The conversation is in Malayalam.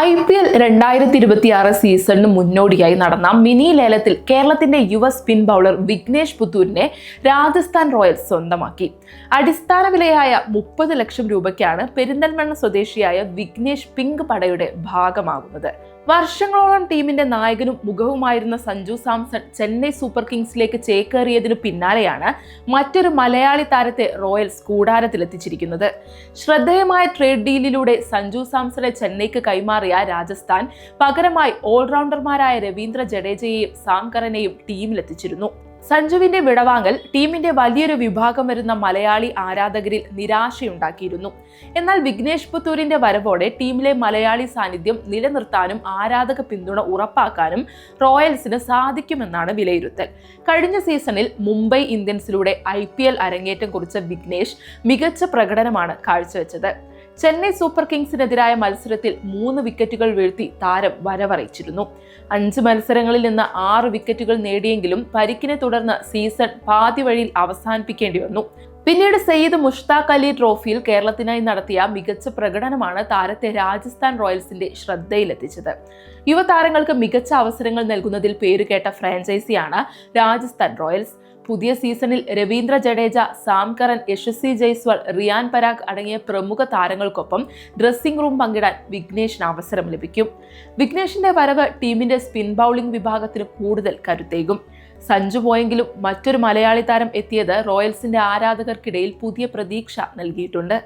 IPL 2026 സീസണിന് മുന്നോടിയായി നടന്ന മിനി ലേലത്തിൽ കേരളത്തിന്റെ യുവ സ്പിൻ ബൗളർ വിഘ്നേഷ് പുത്തൂരിനെ രാജസ്ഥാൻ റോയൽസ് സ്വന്തമാക്കി. അടിസ്ഥാന വിലയായ 30 ലക്ഷം രൂപയ്ക്കാണ് പെരിന്തൽമണ്ണ സ്വദേശിയായ വിഘ്നേഷ് പിങ്ക് പടയുടെ ഭാഗമാകുന്നത്. വർഷങ്ങളോളം ടീമിന്റെ നായകനും മുഖവുമായിരുന്ന സഞ്ജു സാംസൺ ചെന്നൈ സൂപ്പർ കിങ്സിലേക്ക് ചേക്കേറിയതിനു പിന്നാലെയാണ് മറ്റൊരു മലയാളി താരത്തെ റോയൽസ് കൂടാരത്തിലെത്തിച്ചിരിക്കുന്നത്. ശ്രദ്ധേയമായ ട്രേഡ് ഡീലിലൂടെ സഞ്ജു സാംസണെ ചെന്നൈക്ക് കൈമാറിയ രാജസ്ഥാൻ പകരമായി ഓൾറൗണ്ടർമാരായ രവീന്ദ്ര ജഡേജയെയും സാം കറനെയും ടീമിലെത്തിച്ചിരുന്നു. സഞ്ജുവിന്റെ വിടവാങ്ങൽ ടീമിന്റെ വലിയൊരു വിഭാഗം വരുന്ന മലയാളി ആരാധകരിൽ നിരാശയുണ്ടാക്കിയിരുന്നു. എന്നാൽ വിഘ്നേഷ് പുത്തൂരിന്റെ വരവോടെ ടീമിലെ മലയാളി സാന്നിധ്യം നിലനിർത്താനും ആരാധക പിന്തുണ ഉറപ്പാക്കാനും റോയൽസിന് സാധിക്കുമെന്നാണ് വിലയിരുത്തൽ. കഴിഞ്ഞ സീസണിൽ മുംബൈ ഇന്ത്യൻസിലൂടെ IPL അരങ്ങേറ്റം കുറിച്ച വിഘ്നേഷ് മികച്ച പ്രകടനമാണ് കാഴ്ചവെച്ചത്. ചെന്നൈ സൂപ്പർ കിങ്സിനെതിരായ മത്സരത്തിൽ 3 വിക്കറ്റുകൾ വീഴ്ത്തി താരം വരവറിയിച്ചിരുന്നു. 5 മത്സരങ്ങളിൽ നിന്ന് 6 വിക്കറ്റുകൾ നേടിയെങ്കിലും പരിക്കിനെ തുടർന്ന് സീസൺ പാതി വഴിയിൽ അവസാനിപ്പിക്കേണ്ടി വന്നു. പിന്നീട് സയ്യിദ് മുഷ്താഖ് അലി ട്രോഫിയിൽ കേരളത്തിനായി നടത്തിയ മികച്ച പ്രകടനമാണ് താരത്തെ രാജസ്ഥാൻ റോയൽസിന്റെ ശ്രദ്ധയിലെത്തിച്ചത്. യുവതാരങ്ങൾക്ക് മികച്ച അവസരങ്ങൾ നൽകുന്നതിൽ പേരുകേട്ട ഫ്രാഞ്ചൈസിയാണ് രാജസ്ഥാൻ റോയൽസ്. പുതിയ സീസണിൽ രവീന്ദ്ര ജഡേജ, സാം കറൻ, യശസ്വി ജയ്സ്വാൾ, റിയാൻ പരാഗ് അടങ്ങിയ പ്രമുഖ താരങ്ങൾക്കൊപ്പം ഡ്രസ്സിംഗ് റൂം പങ്കിടാൻ വിഘ്നേഷിന് അവസരം ലഭിക്കും. വിഘ്നേഷിന്റെ വരവ് ടീമിന്റെ സ്പിൻ ബൗളിംഗ് വിഭാഗത്തിന് കൂടുതൽ കരുത്തേകും. സഞ്ജു പോയെങ്കിലും മറ്റൊരു മലയാളി താരം എത്തിയത് റോയൽസിന്റെ ആരാധകർക്കിടയിൽ പുതിയ പ്രതീക്ഷ നൽകിയിട്ടുണ്ട്.